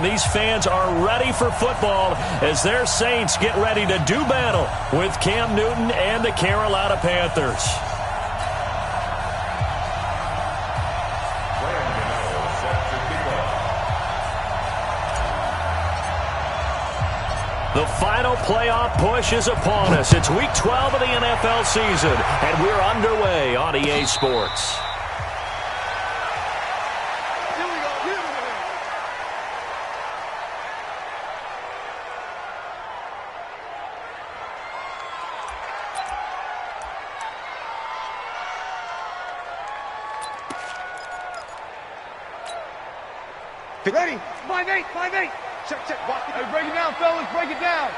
These fans are ready for football as their Saints get ready to do battle with Cam Newton and the Carolina Panthers. The final playoff push is upon us. It's Week 12 of the NFL season, and we're underway on EA Sports. Ready? 5-8, 5-8. Check. Hey, break it down, fellas. Break it down.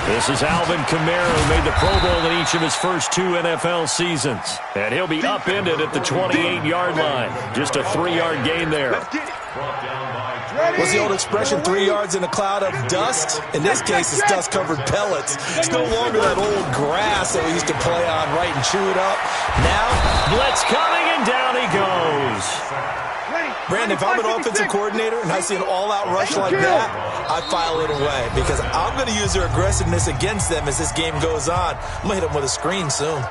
This is Alvin Kamara, who made the Pro Bowl in each of his first 2 NFL seasons. And he'll be upended at the 28-yard line. Just a 3-yard gain there. What's the old expression, 3 yards in a cloud of dust? In this case, it's dust-covered pellets. It's no longer that old grass that we used to play on, right, and chew it up. Now, blitz coming, and down he goes. Brandon, if I'm an offensive coordinator and I see an all-out rush like that, I file it away because I'm going to use their aggressiveness against them as this game goes on. I'm going to hit them with a screen soon.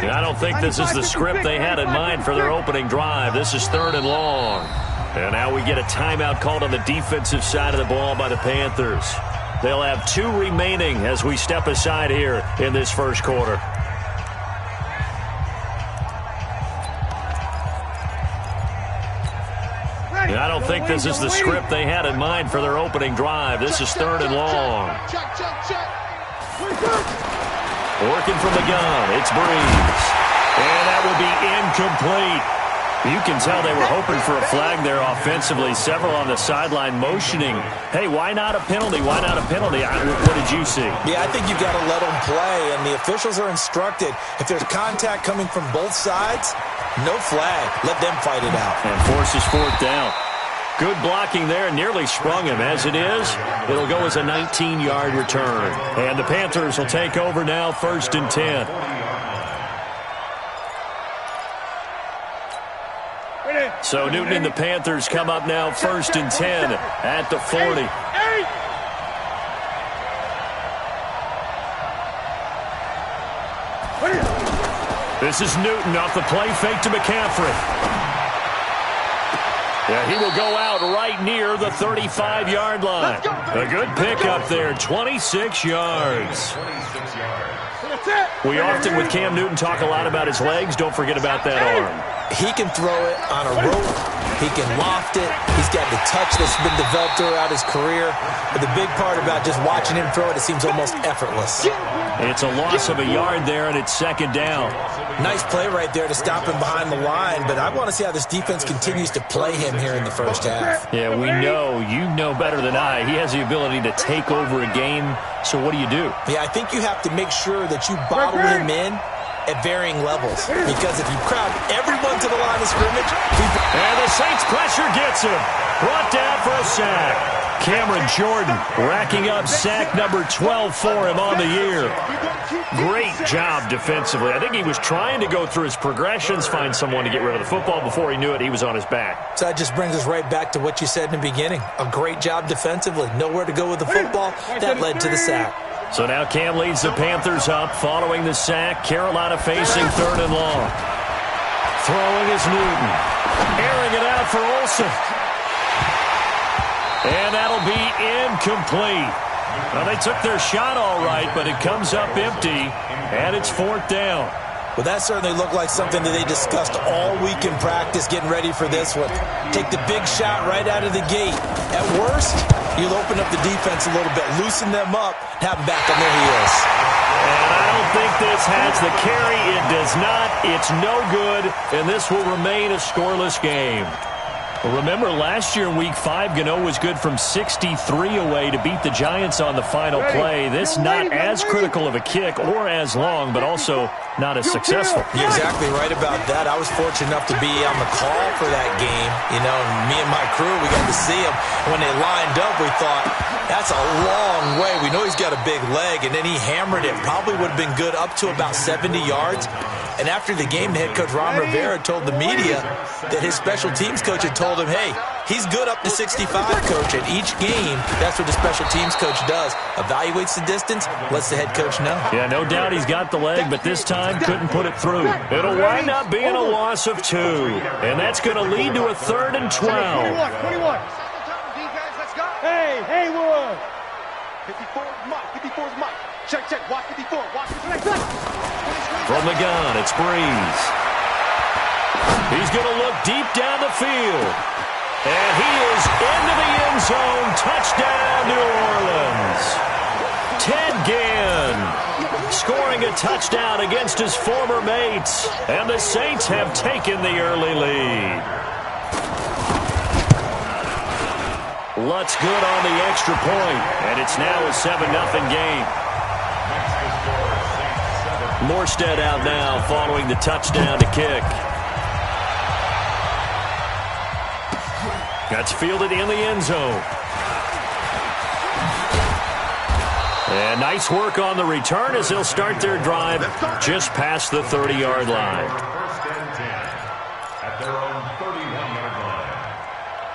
I don't think this is the script they had in mind for their opening drive. This is 3rd and long. And now we get a timeout called on the defensive side of the ball by the Panthers. They'll have 2 remaining as we step aside here in this first quarter. I don't think this is the script they had in mind for their opening drive. This is 3rd and long. Working from the gun, it's Breeze. And that will be incomplete. You can tell they were hoping for a flag there offensively. Several on the sideline motioning. Hey, why not a penalty? Why not a penalty? What did you see? Yeah, I think you've got to let them play, and the officials are instructed. If there's contact coming from both sides, no flag. Let them fight it out. And forces 4th down. Good blocking there, nearly sprung him. As it is, it'll go as a 19-yard return. And the Panthers will take over now, 1st and 10. So Newton and the Panthers come up now 1st and 10 at the 40. This is Newton off the play fake to McCaffrey. Yeah, he will go out right near the 35-yard line. A good pickup there, 26 yards. We often, with Cam Newton, talk a lot about his legs. Don't forget about that arm. He can throw it on a rope. He can loft it. He's got the touch that's been developed throughout his career. But the big part about just watching him throw it, it seems almost effortless. It's a loss of a yard there, and it's 2nd down. Nice play right there to stop him behind the line, but I want to see how this defense continues to play him here in the first half. Yeah, we know. You know better than I. He has the ability to take over a game, so what do you do? Yeah, I think you have to make sure that you bottle him in at varying levels, because if you crowd everyone to the line of scrimmage... And the Saints pressure gets him. Brought down for a sack. Cameron Jordan racking up sack number 12 for him on the year. Great job defensively. I think he was trying to go through his progressions, find someone to get rid of the football. Before he knew it, he was on his back. So that just brings us right back to what you said in the beginning. A great job defensively. Nowhere to go with the football. That led to the sack. So now Cam leads the Panthers up following the sack. Carolina facing 3rd and long. Throwing is Newton. Airing it out for Olsen. And that'll be incomplete. Well, they took their shot all right, but it comes up empty, and it's 4th down. Well, that certainly looked like something that they discussed all week in practice, getting ready for this one. Take the big shot right out of the gate. At worst, you'll open up the defense a little bit, loosen them up, have them back on their heels. And I don't think this has the carry. It does not. It's no good, and this will remain a scoreless game. Remember, last year in Week 5, Gano was good from 63 away to beat the Giants on the final play. This not as critical of a kick or as long, but also not as successful. You're exactly right about that. I was fortunate enough to be on the call for that game. You know, and me and my crew, we got to see him. When they lined up, we thought, that's a long way. We know he's got a big leg, and then he hammered it. Probably would have been good up to about 70 yards. And after the game, the head coach, Ron Rivera, told the media that his special teams coach had told him, hey, he's good up to 65, coach. At each game, that's what the special teams coach does. Evaluates the distance, lets the head coach know. Yeah, no doubt he's got the leg, but this time couldn't put it through. It'll wind up being a loss of 2. And that's going to lead to a 3rd and 12. 21. Hey, Haywood. 54 is Mike. 54 is Mike. Check. Watch 54. Watch 54. From the gun, it's Breeze. He's going to look deep down the field. And he is into the end zone. Touchdown, New Orleans. Ted Ginn scoring a touchdown against his former mates. And the Saints have taken the early lead. Lutz good on the extra point. And it's now a 7-0 game. Morstead out now following the touchdown to kick. That's fielded in the end zone. And nice work on the return as they'll start their drive just past the 30-yard line.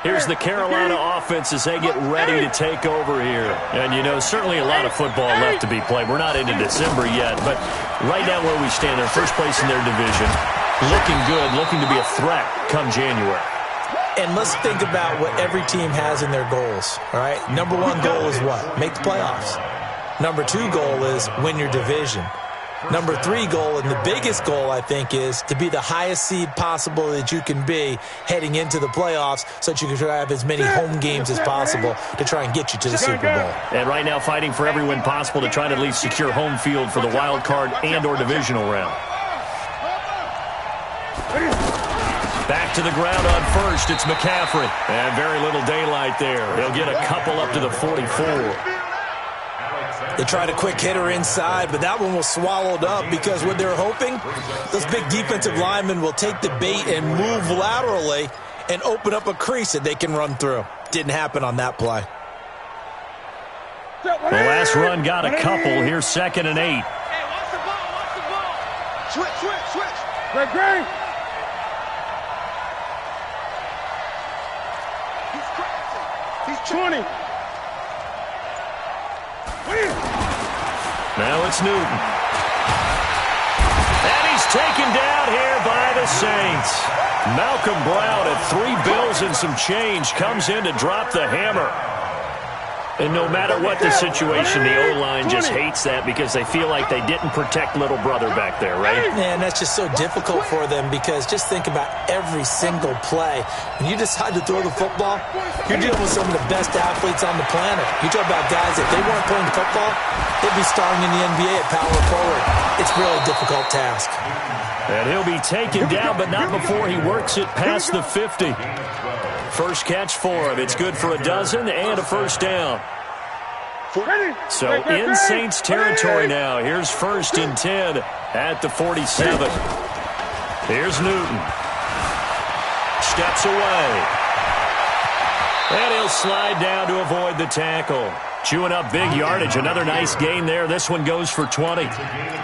Here's the Carolina offense as they get ready to take over here. And, you know, certainly a lot of football left to be played. We're not into December yet, but right now where we stand, they're first place in their division. Looking good, looking to be a threat come January. And let's think about what every team has in their goals, all right? Number 1 goal is what? Make the playoffs. Number 2 goal is win your division. Number 3 goal, and the biggest goal, I think, is to be the highest seed possible that you can be heading into the playoffs so that you can try to have as many home games as possible to try and get you to the Super Bowl. And right now fighting for every win possible to try to at least secure home field for the wild card and or divisional round. Back to the ground on first, it's McCaffrey. And very little daylight there. He'll get a couple up to the 44. They tried a quick hitter inside, but that one was swallowed up because what they're hoping, those big defensive linemen will take the bait and move laterally and open up a crease that they can run through. Didn't happen on that play. The last run got a couple. Here's 2nd and 8. Hey, watch the ball. Watch the ball. Switch. Great. He's crazy. He's 20. Now it's Newton. And he's taken down here by the Saints. Malcolm Brown at 3 bills and some change comes in to drop the hammer. And no matter what the situation, the O-line just hates that because they feel like they didn't protect little brother back there, right? Man, that's just so difficult for them because just think about every single play. When you decide to throw the football, you're dealing with some of the best athletes on the planet. You talk about guys, if they weren't playing football, they'd be starring in the NBA at power forward. It's really a difficult task. And he'll be taken down, but not before he works it past the 50. First catch for him. It's good for a dozen and a first down. So in Saints territory now. Here's 1st and 10 at the 47. Here's Newton. Steps away. And he'll slide down to avoid the tackle. Chewing up big yardage. Another nice gain there. This one goes for 20.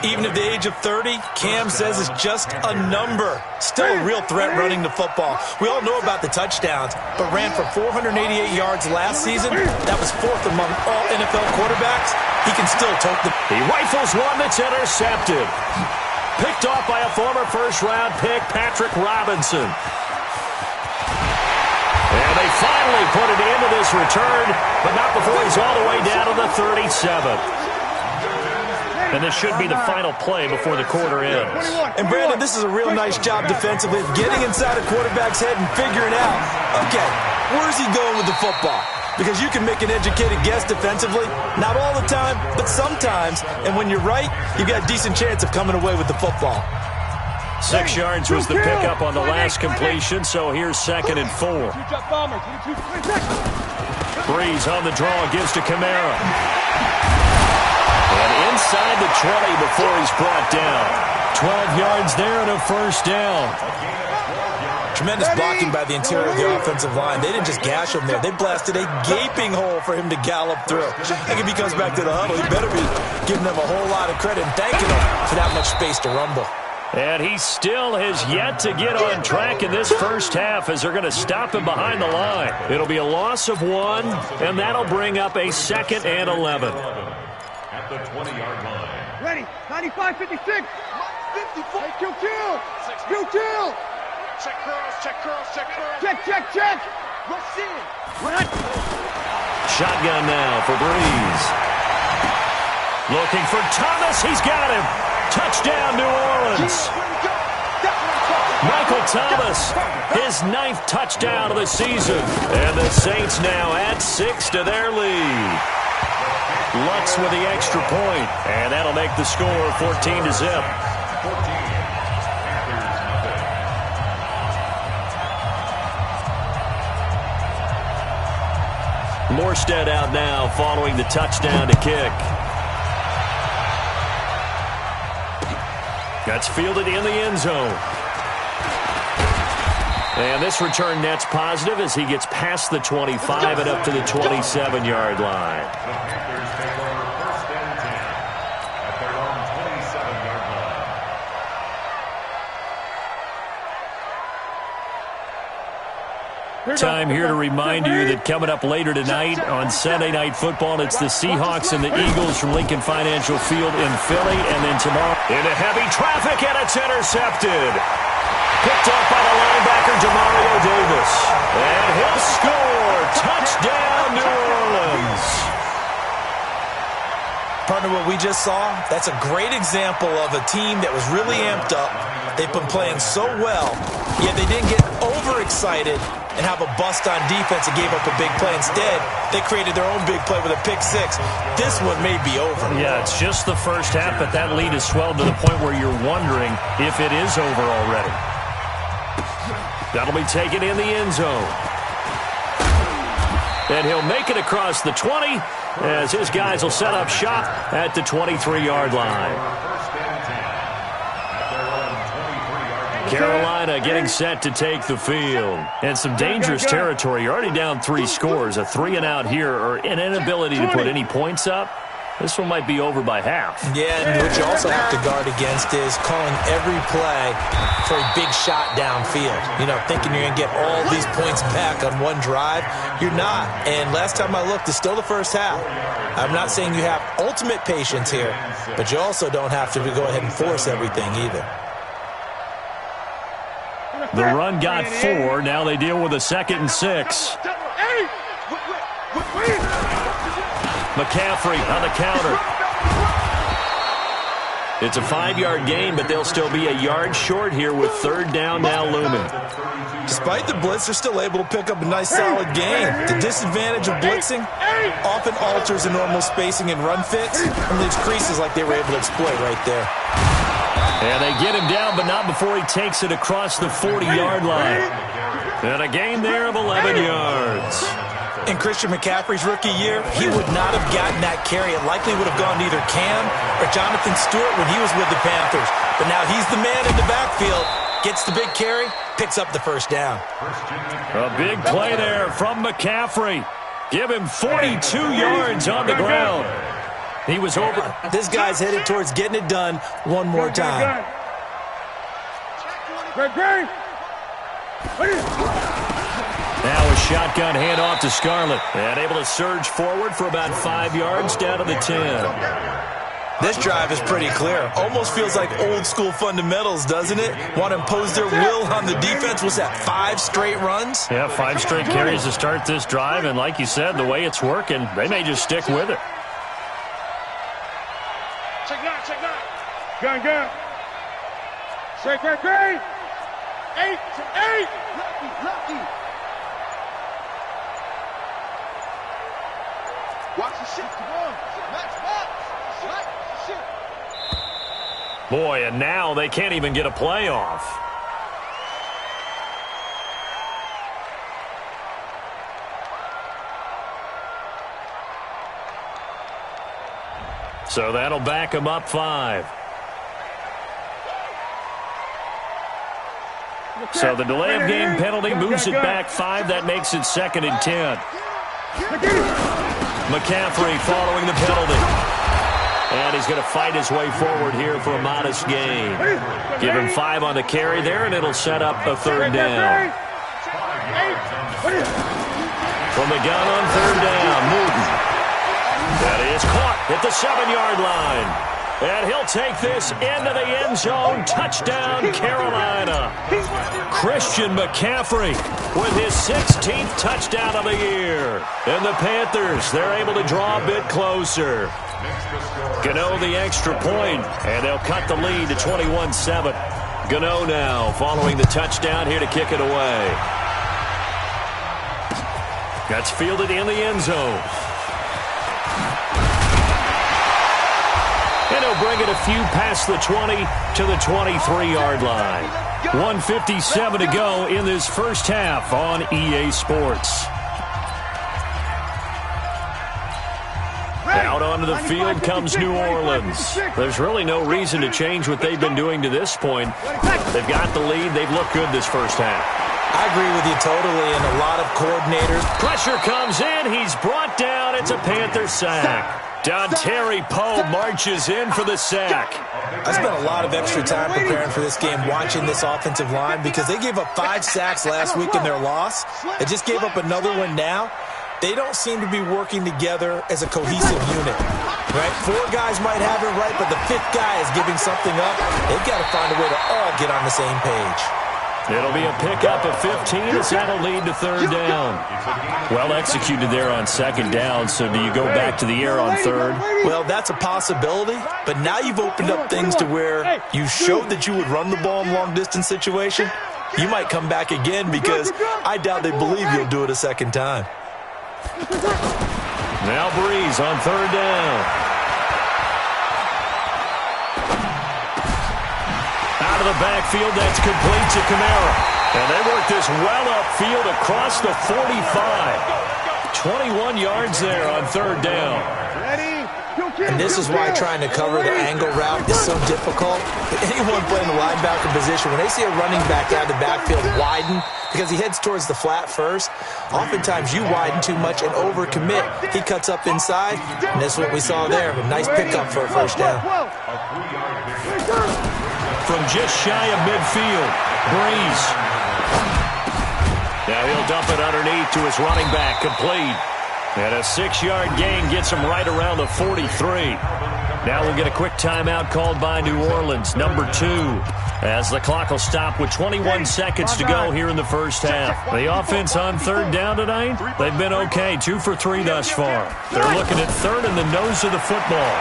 Even at the age of 30, Cam says it's just a number. Still a real threat running the football. We all know about the touchdowns, but ran for 488 yards last season. That was 4th among all NFL quarterbacks. He can still tote the... He rifles one that's intercepted. Picked off by a former first-round pick, Patrick Robinson. And they finally put it into this return, but not before he's all the way down to the 37. And this should be the final play before the quarter ends. And, Brandon, this is a real nice job defensively of getting inside a quarterback's head and figuring out, okay, where's he going with the football? Because you can make an educated guess defensively. Not all the time, but sometimes. And when you're right, you've got a decent chance of coming away with the football. 6 yards was the pickup on the last completion, so here's 2nd and 4. Breeze on the draw, gives to Kamara. And inside the 20 before he's brought down. 12 yards there and a first down. Tremendous blocking by the interior of the offensive line. They didn't just gash him there. They blasted a gaping hole for him to gallop through. I think if he comes back to the huddle, he better be giving them a whole lot of credit and thanking them for that much space to rumble. And he still has yet to get on track in this first half as they're going to stop him behind the line. It'll be a loss of 1, and that'll bring up a 2nd and 11. At the 20-yard line. Ready, 95-56. 54. Hey, kill. Check curls. Check. Rush in. Run. Shotgun now for Breeze. Looking for Thomas. He's got him. Touchdown, New Orleans. Michael Thomas, his 9th touchdown of the season. And the Saints now add 6 to their lead. Lutz with the extra point, and that'll make the score 14-0. Morstead out now following the touchdown to kick. That's fielded in the end zone. And this return net's positive as he gets past the 25 and up to the 27-yard line. Time here to remind you that coming up later tonight on Sunday Night Football, it's the Seahawks and the Eagles from Lincoln Financial Field in Philly. And then tomorrow, into heavy traffic, and it's intercepted. Picked up by the linebacker, Demario Davis. And he'll score. Touchdown, New Orleans. Partner, what we just saw, that's a great example of a team that was really amped up. They've been playing so well, yet they didn't get overexcited and have a bust on defense and gave up a big play. Instead, they created their own big play with a pick six. This one may be over. Yeah, it's just the first half, but that lead has swelled to the point where you're wondering if it is over already. That'll be taken in the end zone. And he'll make it across the 20 as his guys will set up shop at the 23-yard line. Carolina getting set to take the field. And some dangerous territory. You're already down 3 scores. A 3-and-out here or an inability to put any points up. This one might be over by half. Yeah, and what you also have to guard against is calling every play for a big shot downfield. You know, thinking you're going to get all these points back on one drive. You're not. And last time I looked, it's still the first half. I'm not saying you have ultimate patience here, but you also don't have to go ahead and force everything either. The run got 4. Now they deal with a 2nd and 6. McCaffrey on the counter. It's a 5-yard gain, but they'll still be a yard short here with 3rd down now looming. Despite the blitz, they're still able to pick up a nice solid gain. The disadvantage of blitzing often alters the normal spacing and run fits and leaves creases like they were able to exploit right there. And they get him down, but not before he takes it across the 40-yard line. And a gain there of 11 yards. In Christian McCaffrey's rookie year, he would not have gotten that carry. It likely would have gone to either Cam or Jonathan Stewart when he was with the Panthers. But now he's the man in the backfield, gets the big carry, picks up the first down. A big play there from McCaffrey. Give him 42 yards on the ground. He was over. This guy's headed towards getting it done one more time. Now a shotgun handoff to Scarlett. And able to surge forward for about 5 yards down to the 10. This drive is pretty clear. Almost feels like old school fundamentals, doesn't it? Want to impose their will on the defense. Was that 5 straight runs? Yeah, 5 straight carries to start this drive. And like you said, the way it's working, they may just stick with it. Check 9. Gun. Check 8 to 8. Lucky. Watch the shit. Come on. Match box. Boy, and now they can't even get a playoff. So that'll back them up 5. So the delay of game penalty moves it back 5. That makes it 2nd and 10. McCaffrey following the penalty. And he's going to fight his way forward here for a modest gain. Give him 5 on the carry there, and it'll set up a 3rd down. From the gun on 3rd down, Newton. That is caught at the 7-yard line. And he'll take this into the end zone. Touchdown, Carolina. Christian McCaffrey with his 16th touchdown of the year. And the Panthers, they're able to draw a bit closer. Gano the extra point, and they'll cut the lead to 21-7. Gano now following the touchdown here to kick it away. That's fielded in the end zone. And he'll bring it a few past the 20 to the 23-yard line. 1:57 to go in this first half on EA Sports. Out onto the field comes New Orleans. There's really no reason to change what they've been doing to this point. They've got the lead. They've looked good this first half. I agree with you totally, and a lot of coordinators. Pressure comes in. He's brought down. It's a Panther sack. Dontari Poe marches in for the sack. I spent a lot of extra time preparing for this game, watching this offensive line, because they gave up 5 sacks last week in their loss. They just gave up another one now. They don't seem to be working together as a cohesive unit. Right? 4 guys might have it right, but the 5th guy is giving something up. They've got to find a way to all get on the same page. It'll be a pickup of 15 as that'll lead to 3rd down. Well executed there on 2nd down, so do you go back to the air on 3rd? Well, that's a possibility, but now you've opened up things to where you showed that you would run the ball in long-distance situation. You might come back again because I doubt they believe you'll do it a 2nd time. Now Breeze on 3rd down. Out of the backfield, that's complete to Kamara. And they work this well upfield across the 45. 21 yards there on 3rd down. And this is why trying to cover the angle route is so difficult. Anyone playing the linebacker position, when they see a running back out of the backfield widen, because he heads towards the flat first, oftentimes you widen too much and overcommit. He cuts up inside, and this is what we saw there. A nice pickup for a 1st down. From just shy of midfield, Breeze. Now he'll dump it underneath to his running back, complete. And a 6-yard gain gets him right around the 43. Now we'll get a quick timeout called by New Orleans, number 2, as the clock will stop with 21 seconds to go here in the first half. The offense on 3rd down tonight, they've been okay, 2 for 3 thus far. They're looking at 3rd and the nose of the football.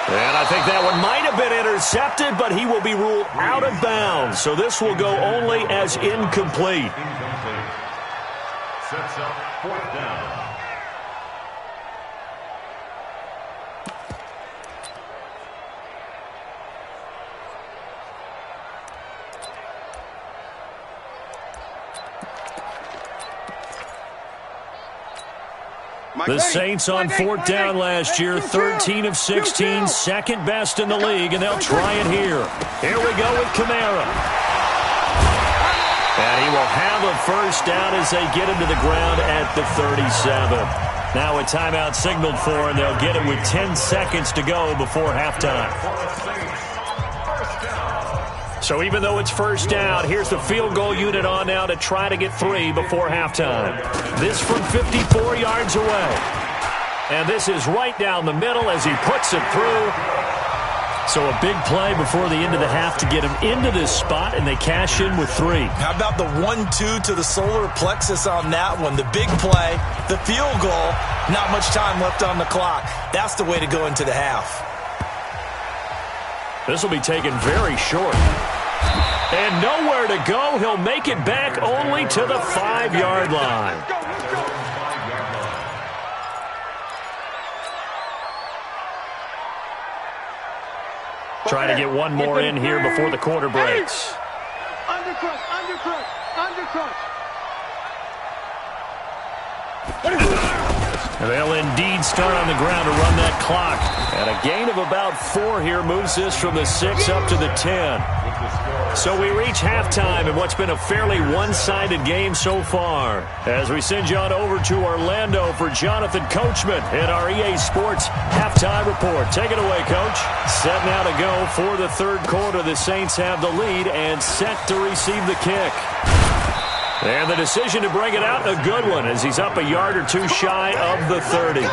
And I think that one might have been intercepted, but he will be ruled out of bounds. So this will go only as incomplete. Sets up 4th down. The Saints on 4th down last year, 13 of 16, 2nd best in the league, and they'll try it here. Here we go with Kamara. And he will have a 1st down as they get him to the ground at the 37. Now a timeout signaled for, and they'll get it with 10 seconds to go before halftime. So even though it's 1st down, here's the field goal unit on now to try to get 3 before halftime. This from 54 yards away. And this is right down the middle as he puts it through. So a big play before the end of the half to get him into this spot, and they cash in with 3. How about the 1-2 to the solar plexus on that one? The big play, the field goal, not much time left on the clock. That's the way to go into the half. This will be taken very short. And nowhere to go. He'll make it back only to the 5-yard line. Trying to get one more in here before the quarter breaks. Undercut. And they'll indeed start on the ground to run that clock. And a gain of about 4 here moves this from the 6 up to the 10. So we reach halftime in what's been a fairly one-sided game so far. As we send you on over to Orlando for Jonathan Coachman in our EA Sports Halftime Report. Take it away, Coach. Set now to go for the third quarter. The Saints have the lead and set to receive the kick. And the decision to bring it out, a good one, as he's up a yard or two shy of the 30.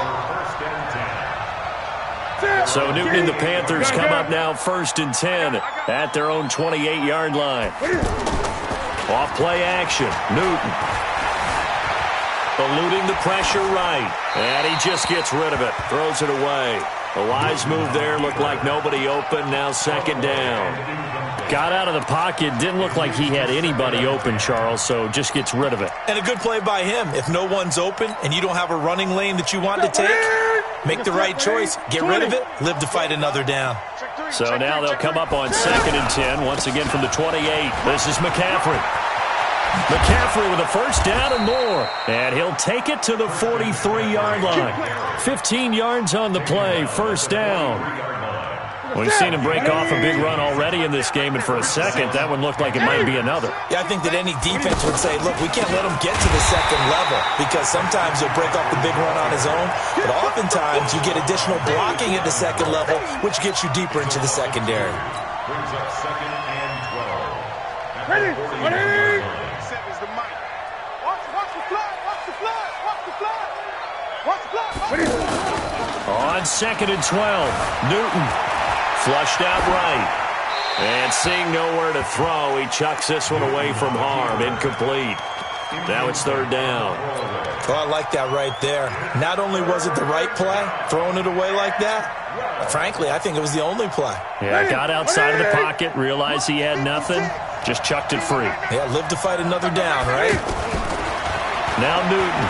So Newton and the Panthers come up now 1st and 10 at their own 28-yard line. Off play action, Newton. Eluding the pressure right. And he just gets rid of it, throws it away. A wise move there, looked like nobody open, now 2nd down. Got out of the pocket, didn't look like he had anybody open, Charles, so just gets rid of it. And a good play by him. If no one's open and you don't have a running lane that you want to take, make the right choice. Get rid of it, live to fight another down. So now they'll come up on 2nd and 10, once again from the 28. This is McCaffrey. McCaffrey with a 1st down and more. And he'll take it to the 43-yard line. 15 yards on the play, 1st down. We've seen him break off a big run already in this game, and for a second, that one looked like it might be another. Yeah, I think that any defense would say, look, we can't let him get to the 2nd level, because sometimes he'll break off the big run on his own, but oftentimes you get additional blocking at the 2nd level, which gets you deeper into the secondary. Brings up 2nd and 12. Ready? Is the mic. Watch the flag. Watch the flag. Watch the flag. Watch the flag. On 2nd and 12, Newton flushed out right. And seeing nowhere to throw, he chucks this one away from harm. Incomplete. Now it's 3rd down. Well, I like that right there. Not only was it the right play, throwing it away like that, frankly, I think it was the only play. Yeah, got outside of the pocket, realized he had nothing, just chucked it free. Yeah, live to fight another down, right? Now Newton.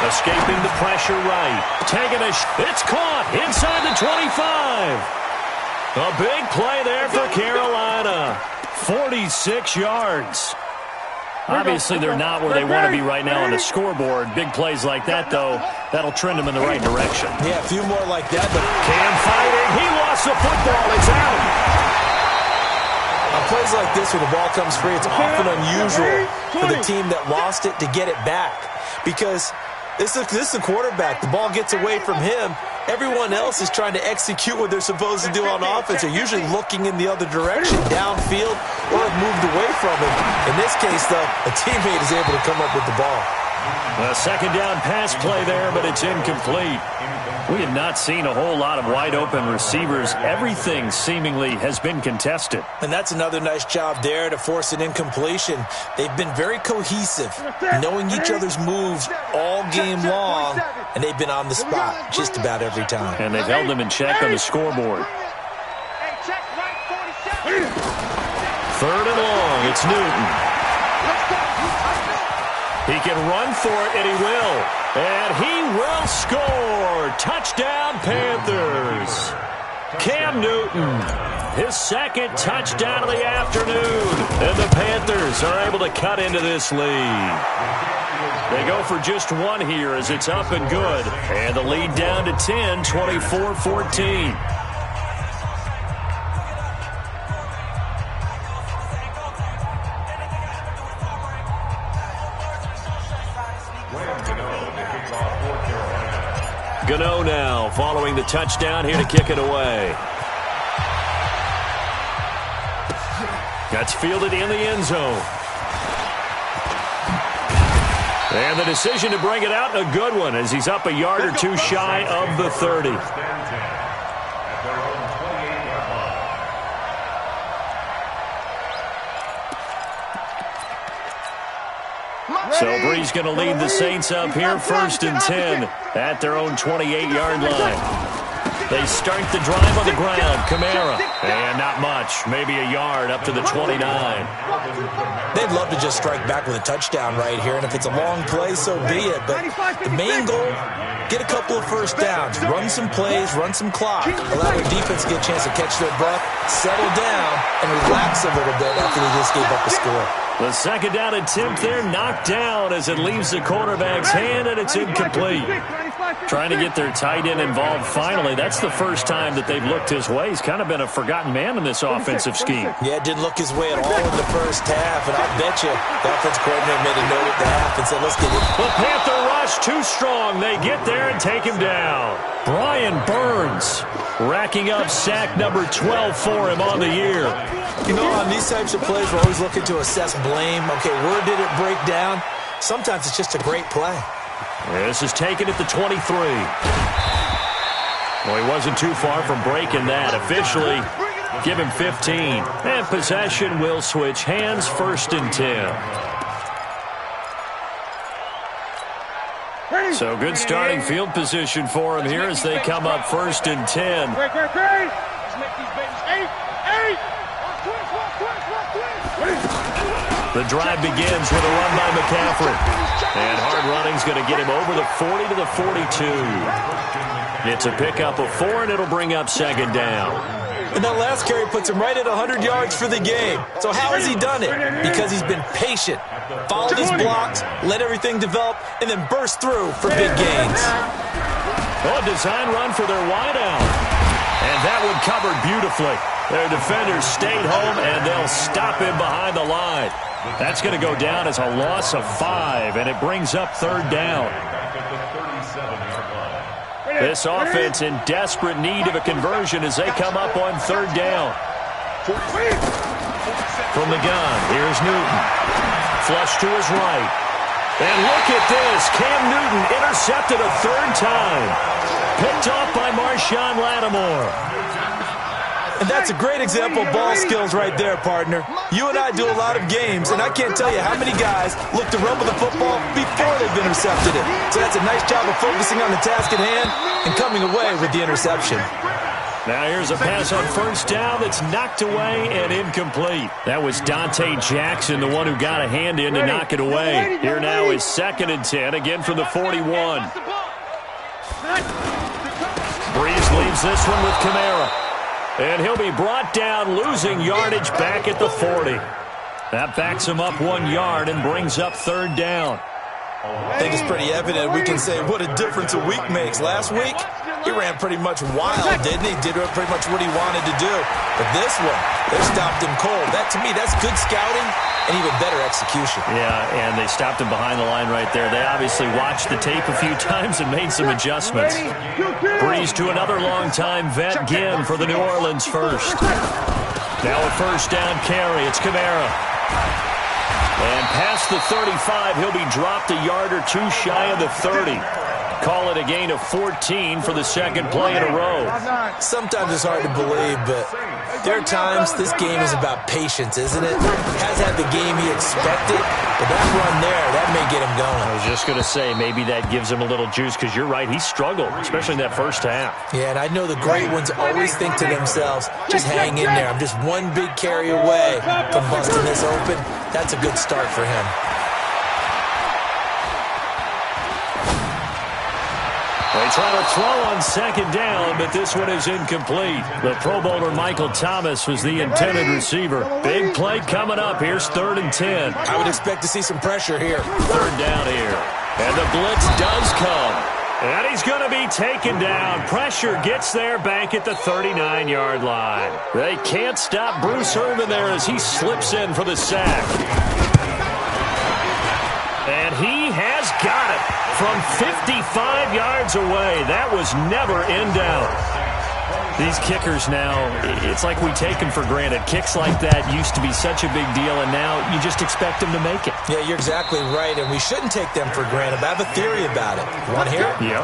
Escaping the pressure right. Taking it's caught inside the 25. A big play there for Carolina. 46 yards. Obviously, they're not where they want to be right now on the scoreboard. Big plays like that, though, that'll trend them in the right direction. Yeah, a few more like that. But Cam fighting. He lost the football. It's out. On plays like this where the ball comes free, it's often unusual for the team that lost it to get it back. Because this is the quarterback. The ball gets away from him. Everyone else is trying to execute what they're supposed to do on offense. They're usually looking in the other direction, downfield, or have moved away from him. In this case, though, a teammate is able to come up with the ball. A 2nd down pass play there, but it's incomplete. We have not seen a whole lot of wide-open receivers. Everything seemingly has been contested. And that's another nice job there to force an incompletion. They've been very cohesive, knowing each other's moves all game long, and they've been on the spot just about every time. And they've held them in check on the scoreboard. 3rd and long, it's Newton. He can run for it, and he will. And he will score. Touchdown, Panthers. Cam Newton, his 2nd touchdown of the afternoon. And the Panthers are able to cut into this lead. They go for just one here as it's up and good. And the lead down to 10, 24-14. Gano now following the touchdown here to kick it away. That's fielded in the end zone. And the decision to bring it out, a good one, as he's up a yard or two shy of the 30. So Bree's going to lead the Saints up here, 1st and 10 at their own 28-yard line. They start the drive on the ground. Kamara. And not much. Maybe a yard up to the 29. They'd love to just strike back with a touchdown right here. And if it's a long play, so be it. But the main goal, get a couple of 1st downs. Run some plays, run some clock. Allow their defense to get a chance to catch their breath, settle down, and relax a little bit after they just gave up the score. The second down attempt there knocked down as it leaves the quarterback's hand, and it's incomplete. Trying to get their tight end involved finally. That's the first time that they've looked his way. He's kind of been a forgotten man in this offensive scheme. Yeah, it didn't look his way at all in the first half, and I bet you the offensive coordinator made a note at the half and said, let's get it. The Panther rush too strong. They get there and take him down. Brian Burns racking up sack number 12 for him on the year. You know, on these types of plays, we're always looking to assess blame. Okay, where did it break down? Sometimes it's just a great play. This is taken at the 23. Well, he wasn't too far from breaking that. Officially, give him 15. And possession will switch hands, 1st and 10. So good starting field position for him here as they come up 1st and 10. The drive begins with a run by McCaffrey. And hard running's going to get him over the 40 to the 42. It's a pickup of 4, and it'll bring up 2nd down. And that last carry puts him right at 100 yards for the game. So how has he done it? Because he's been patient, followed his blocks, let everything develop, and then burst through for big gains. Oh, a design run for their wideout. And that one covered beautifully. Their defenders stayed home, and they'll stop him behind the line. That's going to go down as a loss of 5, and it brings up 3rd down. This offense in desperate need of a conversion as they come up on 3rd down. From the gun, here's Newton. Flush to his right. And look at this. Cam Newton intercepted a 3rd time. Picked off by Marshawn Lattimore. And that's a great example of ball skills right there, partner. You and I do a lot of games, and I can't tell you how many guys look to run with the football before they've intercepted it. So that's a nice job of focusing on the task at hand and coming away with the interception. Now here's a pass on 1st down that's knocked away and incomplete. That was Dante Jackson, the one who got a hand in to knock it away. Here now is 2nd and 10, again from the 41. Breeze leaves this one with Kamara. And he'll be brought down, losing yardage back at the 40. That backs him up 1 yard and brings up 3rd down. I think it's pretty evident. We can say what a difference a week makes. Last week, he ran pretty much wild, didn't he? Did pretty much what he wanted to do. But this one, they stopped him cold. That, to me, that's good scouting and even better execution. Yeah, and they stopped him behind the line right there. They obviously watched the tape a few times and made some adjustments. Breeze to another long-time vet, Ginn, for the New Orleans first. Now a 1st down carry. It's Kamara. And past the 35, he'll be dropped a yard or 2 shy of the 30. Call it a gain of 14 for the 2nd play in a row. Sometimes it's hard to believe, but there are times this game is about patience, isn't it? Has had the game he expected, but that run there, that may get him going. I was just going to say, maybe that gives him a little juice, because you're right, he struggled, especially in that 1st half. Yeah, and I know the great ones always think to themselves, just hang in there. I'm just one big carry away from busting this open. That's a good start for him. They try to throw on 2nd down, but this one is incomplete. The Pro Bowler Michael Thomas was the intended receiver. Big play coming up. Here's 3rd and 10. I would expect to see some pressure here. 3rd down here. And the blitz does come. And he's going to be taken down. Pressure gets there back at the 39-yard line. They can't stop Bruce Irvin there as he slips in for the sack. And he has got it from 55 yards away. That was never in doubt. These kickers now, it's like we take them for granted. Kicks like that used to be such a big deal, and now you just expect them to make it. Yeah, you're exactly right, and we shouldn't take them for granted. But I have a theory about it. You want to hear it? Yeah.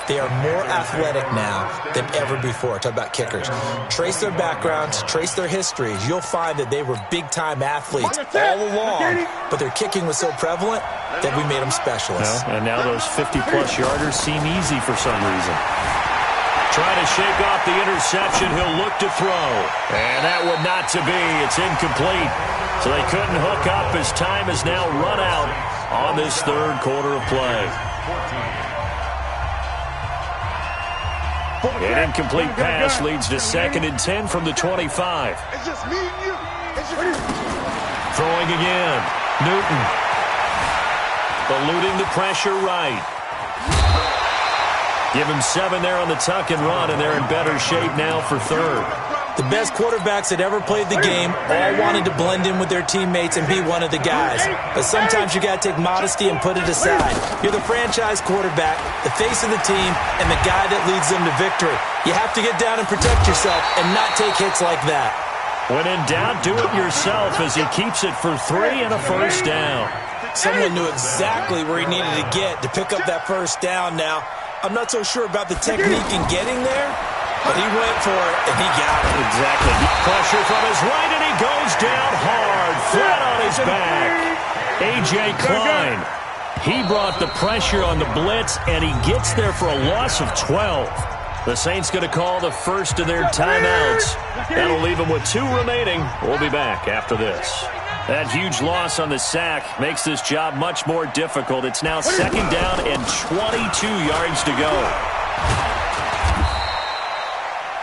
They are more athletic now than ever before. Talk about kickers. Trace their backgrounds, trace their histories. You'll find that they were big-time athletes all along, but their kicking was so prevalent that we made them specialists. Well, and now those 50-plus yarders seem easy for some reason. Trying to shake off the interception. He'll look to throw. And that one not to be. It's incomplete. So they couldn't hook up as time has now run out on this 3rd quarter of play. An incomplete pass leads to 2nd and 10 from the 25. It's just me and you. It's just Throwing again. Newton. Eluding the pressure right. Give him 7 there on the tuck and run, and they're in better shape now for third. The best quarterbacks that ever played the game all wanted to blend in with their teammates and be one of the guys. But sometimes you got to take modesty and put it aside. You're the franchise quarterback, the face of the team, and the guy that leads them to victory. You have to get down and protect yourself and not take hits like that. When in doubt, do it yourself as he keeps it for 3 and a first down. Someone knew exactly where he needed to get to pick up that first down now. I'm not so sure about the technique in getting there, but he went for it, and he got it. Exactly. Pressure from his right, and he goes down hard, flat on his back. A.J. Klein, he brought the pressure on the blitz, and he gets there for a loss of 12. The Saints going to call the first of their timeouts. That'll leave them with 2 remaining. We'll be back after this. That huge loss on the sack makes this job much more difficult. It's now 2nd down and 22 yards to go.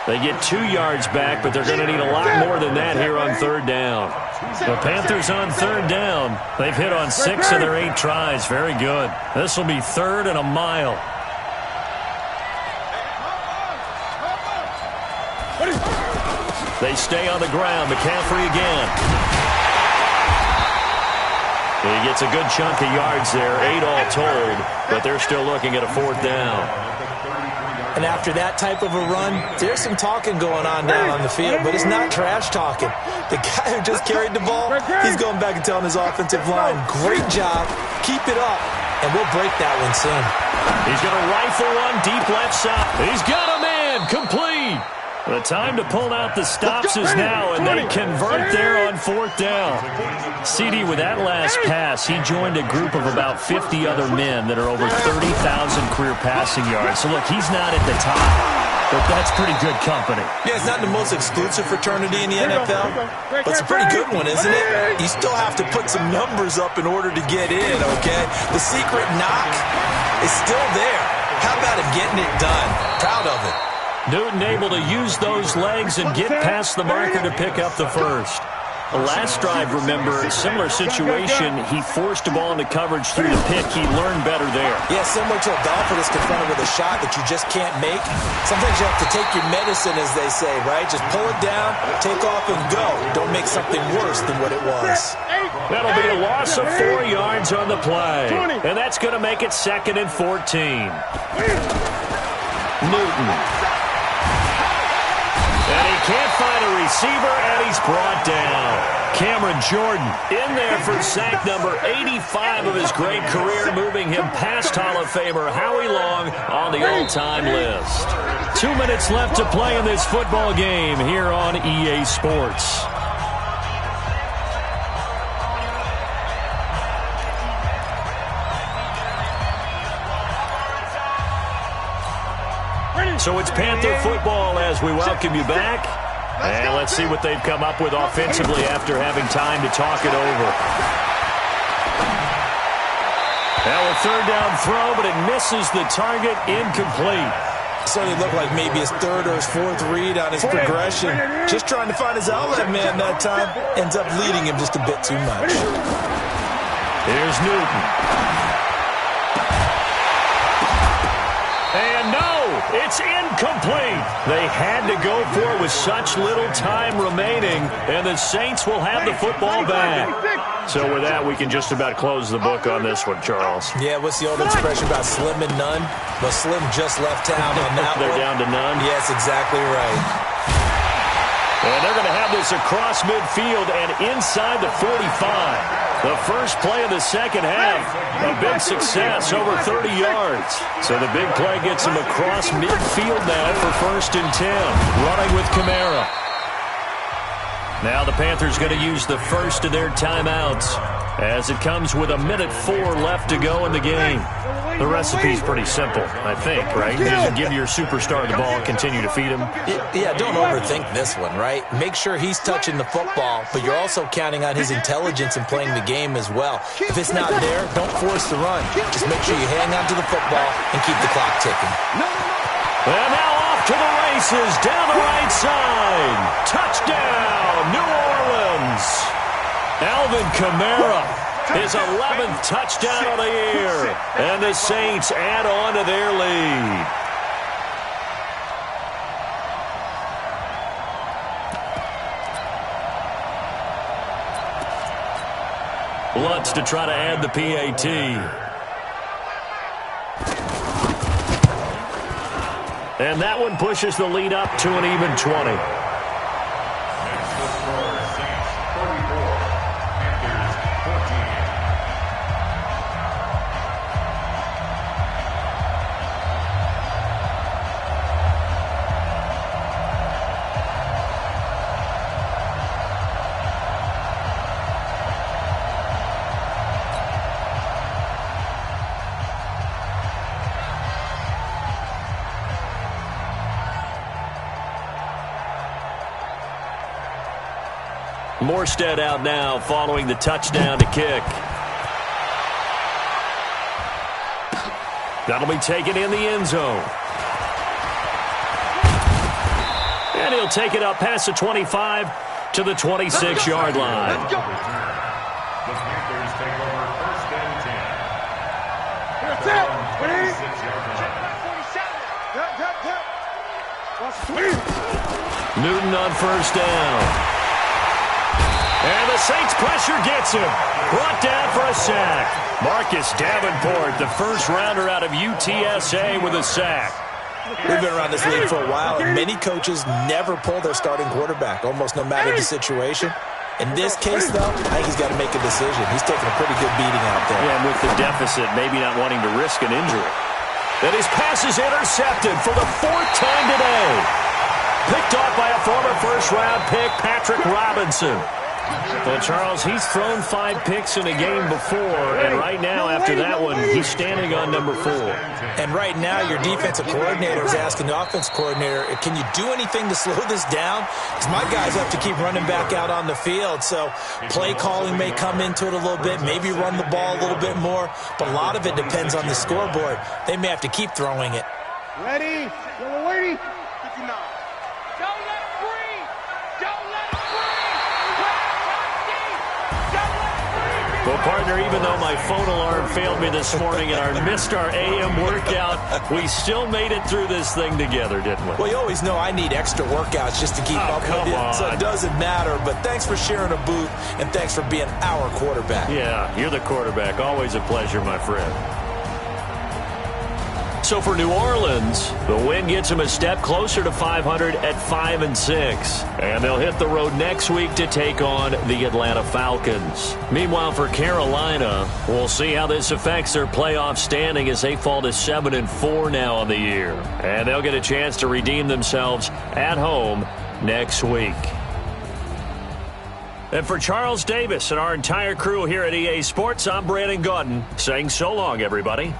They get 2 yards back, but they're going to need a lot more than that here on 3rd down. The Panthers on 3rd down. They've hit on 6 of their 8 tries. Very good. This will be 3rd and a mile. They stay on the ground. McCaffrey again. He gets a good chunk of yards there, 8 all told, but they're still looking at a 4th down. And after that type of a run, there's some talking going on down on the field, but it's not trash talking. The guy who just carried the ball, he's going back and telling his offensive line, great job, keep it up, and we'll break that one soon. He's going to rifle one deep left side. He's got a man, complete. The time to pull out the stops is now, and they convert there on 4th down. CD, with that last pass, he joined a group of about 50 other men that are over 30,000 career passing yards. So, look, he's not at the top, but that's pretty good company. Yeah, it's not the most exclusive fraternity in the NFL, but it's a pretty good one, isn't it? You still have to put some numbers up in order to get in, okay? The secret knock is still there. How about him getting it done? Proud of it. Newton able to use those legs and get past the marker to pick up the first. The last drive, remember, similar situation. He forced a ball into coverage through the pick. He learned better there. Yeah, similar to a golfer that's confronted with a shot that you just can't make. Sometimes you have to take your medicine, as they say, right? Just pull it down, take off, and go. Don't make something worse than what it was. That'll be a loss of 4 yards on the play. And that's going to make it 2nd and 14. Newton. And he can't find a receiver, and he's brought down. Cameron Jordan in there for sack number 85 of his great career, moving him past Hall of Famer Howie Long on the all-time list. 2 minutes left to play in this football game here on EA Sports. So it's Panther football as we welcome you back. And let's see what they've come up with offensively after having time to talk it over. Now a 3rd down throw, but it misses the target, incomplete. Certainly looked like maybe his 3rd or his 4th read on his progression. Just trying to find his outlet man that time. Ends up leading him just a bit too much. Here's Newton. And no, it's incomplete. They had to go for it with such little time remaining, and the Saints will have the football back. So with that, we can just about close the book on this one, Charles. Yeah, what's the old expression about slim and none? Well, Slim just left town on that They're one. down to none. Yes, exactly right. And they're going to have this across midfield and inside the 45. The first play of the second half, a big success, over 30 yards. So the big play gets him across midfield now for 1st and 10, running with Kamara. Now the Panthers going to use the first of their timeouts as it comes with 1:04 left to go in the game. The recipe's pretty simple, I think, right? Just give your superstar the ball, continue to feed him. Yeah, don't overthink this one, right? Make sure he's touching the football, but you're also counting on his intelligence in playing the game as well. If it's not there, don't force the run. Just make sure you hang on to the football and keep the clock ticking. And now off to the races, down the right side. Touchdown, New Orleans. Alvin Kamara, his 11th touchdown of the year. And the Saints add on to their lead. Lutz to try to add the PAT. And that one pushes the lead up to an even 20. Morstead out now following the touchdown to kick. That'll be taken in the end zone. And he'll take it up past the 25 to the 26-yard line. Let's go. The Panthers take over first and 10. That's it. 46-yard line. Newton on first down. And the Saints pressure gets him. Brought down for a sack. Marcus Davenport, the first rounder out of UTSA with a sack. We've been around this league for a while, and many coaches never pull their starting quarterback, almost no matter the situation. In this case, though, I think he's got to make a decision. He's taking a pretty good beating out there. Yeah, and with the deficit, maybe not wanting to risk an injury. And his pass is intercepted for the 4th time today. Picked off by a former first-round pick, Patrick Robinson. Well, Charles, he's thrown 5 picks in a game before, and right now, after that one, he's standing on number 4. And right now, your defensive coordinator is asking the offense coordinator, can you do anything to slow this down? Because my guys have to keep running back out on the field, so play calling may come into it a little bit, maybe run the ball a little bit more, but a lot of it depends on the scoreboard. They may have to keep throwing it. Ready? We're waiting. 59. Don't let him breathe. Don't let him breathe. Well, partner, even though my phone alarm failed me this morning and missed our AM workout, we still made it through this thing together, didn't we? Well, you always know I need extra workouts just to keep up with you, so it doesn't matter. But thanks for sharing a booth, and thanks for being our quarterback. Yeah, you're the quarterback. Always a pleasure, my friend. So for New Orleans, the win gets them a step closer to 500 at 5-6. And they'll hit the road next week to take on the Atlanta Falcons. Meanwhile, for Carolina, we'll see how this affects their playoff standing as they fall to 7-4 now on the year. And they'll get a chance to redeem themselves at home next week. And for Charles Davis and our entire crew here at EA Sports, I'm Brandon Gaudin saying so long, everybody.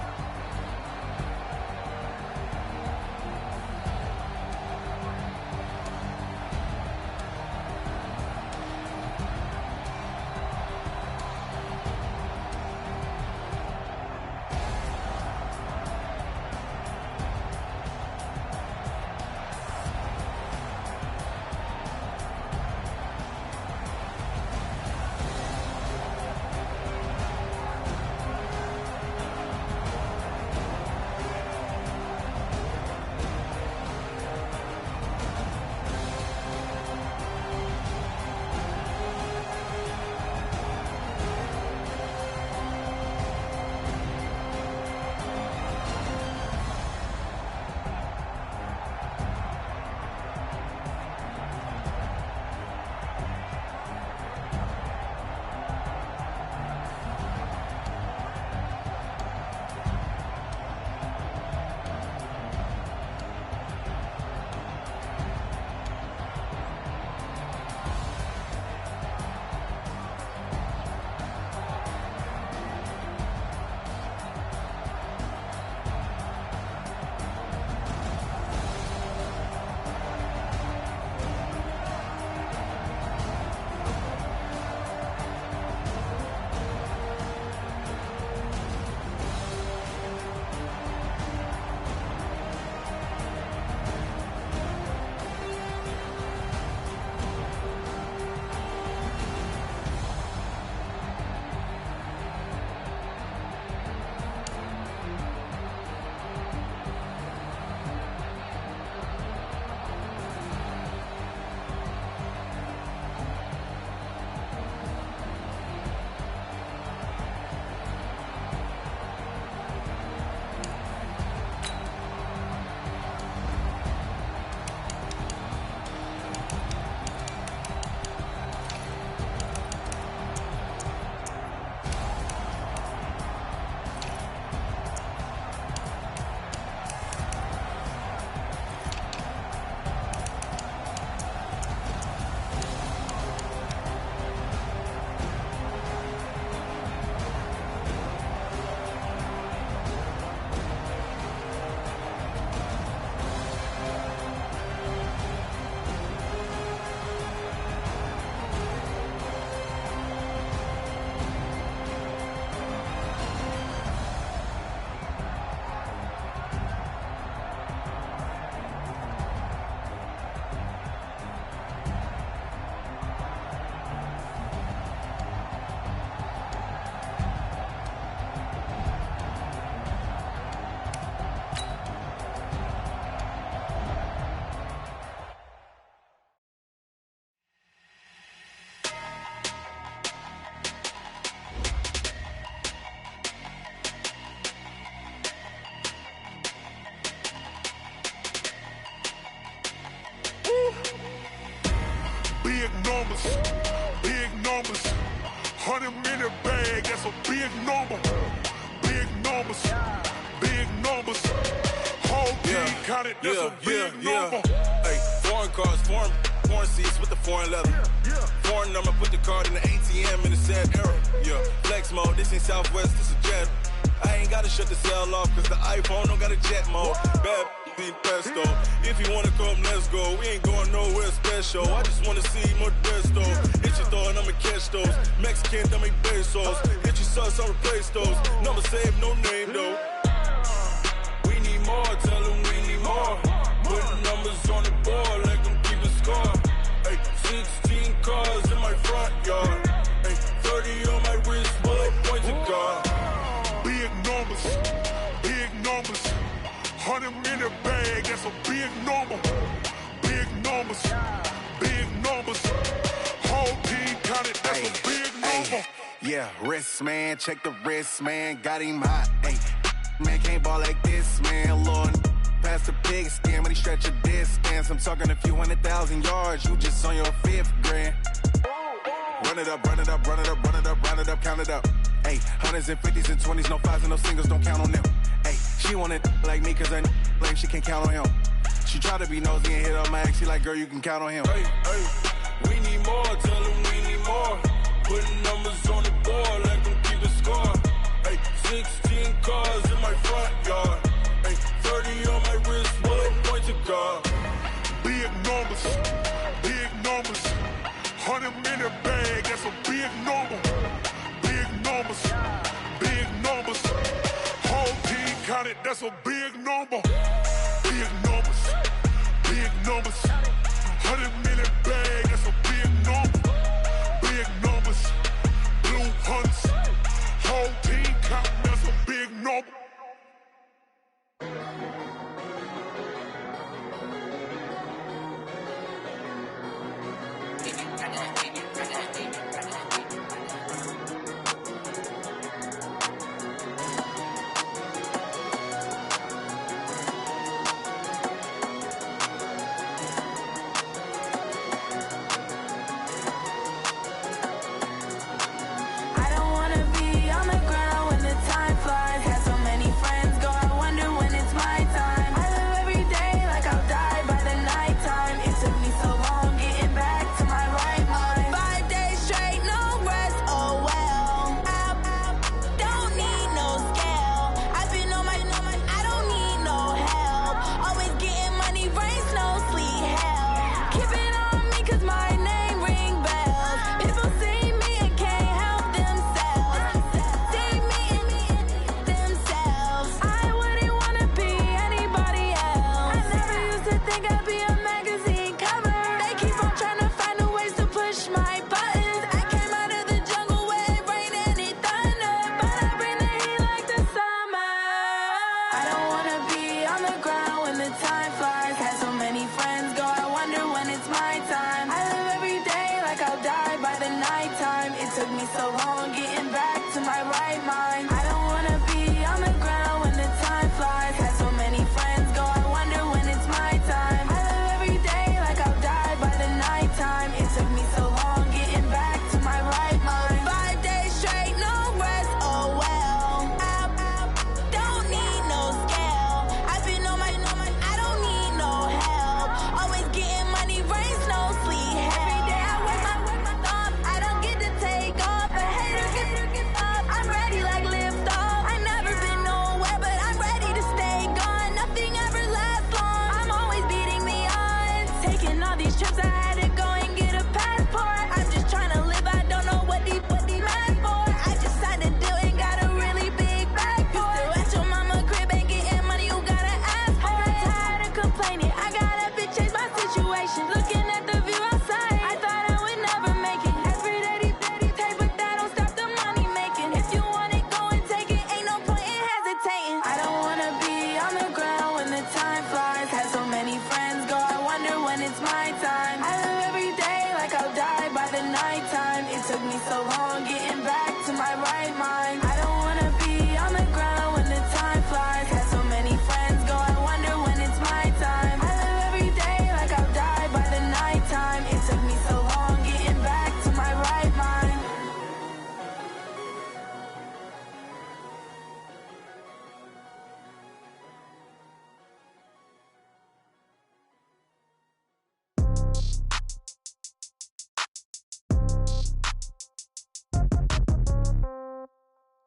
big number. Big numbers. Big numbers. Whole team counted, that's a big number. Hey, foreign cars, foreign seats with the foreign leather. Foreign number, put the card in the ATM in the sad era. Yeah, flex mode, this ain't Southwest, this a jet. I ain't gotta shut the cell off, cause the iPhone don't got a jet mode. Bad be pesto. If you wanna come, let's go. We ain't going nowhere special. I just wanna see Modesto. Hit your throw and I'ma catch those. Mexican, dummy pesos. Hit your sauce, I'll replace those. Number save, no name though. We need more, tell them we need more. Putting numbers on the board, let them keep a score. Hey, 16 cars in my front yard. Hey, 30 on my wrist, bullet points to God. Big numbers, big numbers. 100 in the bag, that's a big number. Big numbers, big numbers. Whole team counted, that's a big number. Yeah, wrist man, check the wrist man, got him hot. Ay, man can't ball like this, man. Lord, past the pig skin, but he stretch a distance. I'm talking a few 100,000 yards, you just on your 5th grand. Run it up, run it up, run it up, run it up, round it up, count it up. Ay, hundreds and 50s and 20s, no 5s and no singles, don't count on them. Ay, she want it like me, cause I like she can't count on him. She try to be nosy and hit on my ex, she like, girl, you can count on him. Hey, hey, we need more, tell them we need more. Putting numbers on the board, let them keep a score. Hey, 16 cars in my front yard. Hey, 30 on my wrist, bullet point to God. Big numbers, big numbers. 100 in the bag, that's a big number. Big numbers, big numbers. Whole team counted, that's a big number. Big numbers, big numbers. 100 in the bag, that's a big number. Big numbers, blue hunts. Whole team counting, that's a big number.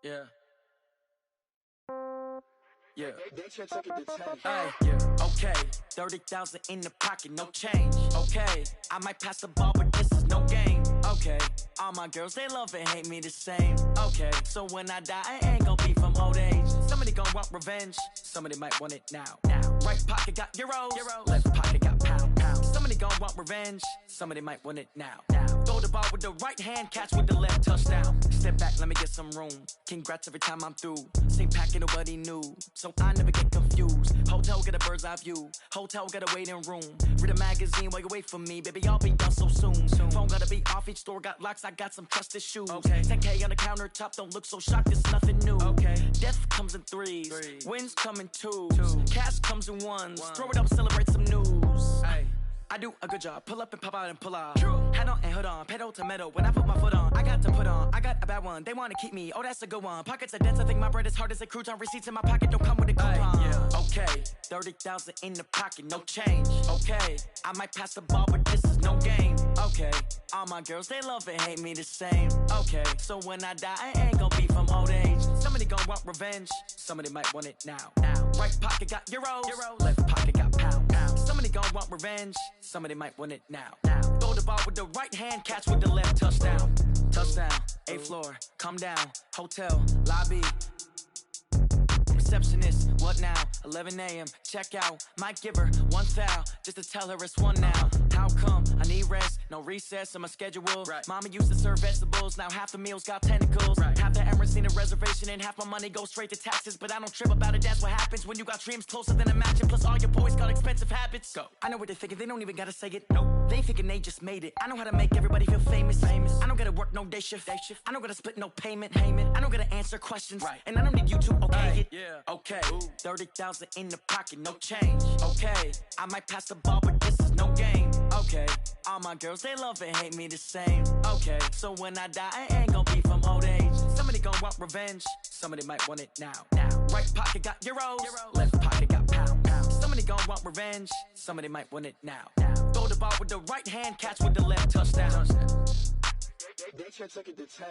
Yeah. Yeah. Hey, yeah. Okay, 30,000 in the pocket, no change. Okay, I might pass the ball, but this is no game. Okay, all my girls, they love and hate me the same. Okay, so when I die, I ain't gon' be from old age. Somebody gon' want revenge, somebody might want it now. Right pocket got euros, left pocket got pound. Somebody gon' want revenge, somebody might want it now. Throw the ball with the right hand, catch with the left, touchdown. Step back, let me get some room. Congrats every time I'm through. Same packet, nobody knew, so I never get confused. Hotel get a bird's eye view, hotel got a waiting room. Read a magazine while you wait for me, baby, I'll be done so soon. Phone gotta be off, each store got locks, I got some trusted shoes. 10K on the countertop, don't look so shocked, it's nothing new. Death comes in threes, wins come in twos, cash comes in ones. Throw it up, celebrate some news. I do a good job, pull up and pop out and pull out. Head on and hood on, pedal to metal. When I put my foot on, I got to put on. I got a bad one, they wanna keep me, oh that's a good one. Pockets are dense, I think my bread is hard as a crouton. Receipts in my pocket don't come with a coupon. Okay, 30,000 in the pocket, no change. Okay, I might pass the ball, but this is no game. Okay, all my girls, they love and hate me the same. Okay, so when I die, I ain't gon' be from old age. Somebody gon' want revenge, somebody might want it now. Right pocket got euros, left pocket got pound. Somebody gon' want revenge, somebody might want it now. Throw the ball with the right hand, catch with the left, touchdown. Touchdown, 8th floor, come down, hotel, lobby. Receptionist, what now? 11 a.m., check out. Might give her one foul, just to tell her it's one now. How come? I need rest, no recess in my schedule. Mama used to serve vegetables, now half the meals got tentacles. Half the Emirates need a reservation and half my money goes straight to taxes. But I don't trip about it, that's what happens when you got dreams closer than imagine. Plus all your boys got expensive habits. Go. I know what they're thinking, they don't even gotta say it. Nope. They thinking they just made it. I know how to make everybody feel famous. I don't gotta work no day shift. I don't gotta split no payment. I don't gotta answer questions. And I don't need you to okay it. Okay, 30,000 in the pocket, no change. Okay, I might pass the ball, but this is no game. Okay, all my girls, they love and hate me the same. Okay, so when I die, I ain't gon' be from old age. Somebody gon' want revenge, somebody might want it now. Right pocket got euros, left pocket got pound. Somebody gon' want revenge, somebody might want it now. Throw the ball with the right hand, catch with the left, touchdown. They should take it to 10.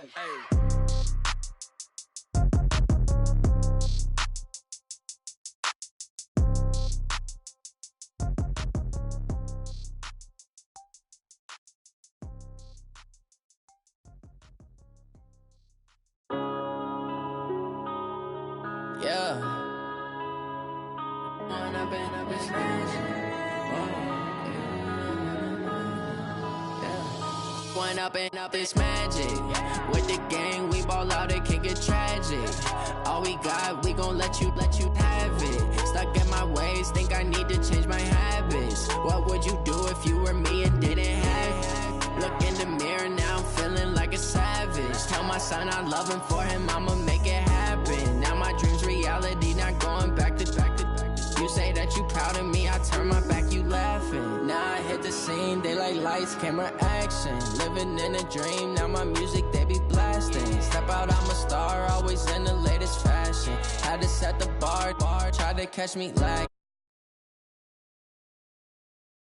Up this magic. With the gang, we ball out, it can get tragic. All we got, we gon' let you have it. Stuck in my ways, think I need to change my habits. What would you do if you were me and didn't have it? Look in the mirror, now I'm feeling like a savage. Tell my son I love him, for him I'ma make it happen. Now my dream's reality, not going back to. You say that you proud of me, I turn my back, you laughing. Now I hit the scene, they like lights, camera, action. Living in a dream, now my music, they be blasting. Step out, I'm a star, always in the latest fashion. Had to set the bar, try to catch me lagging.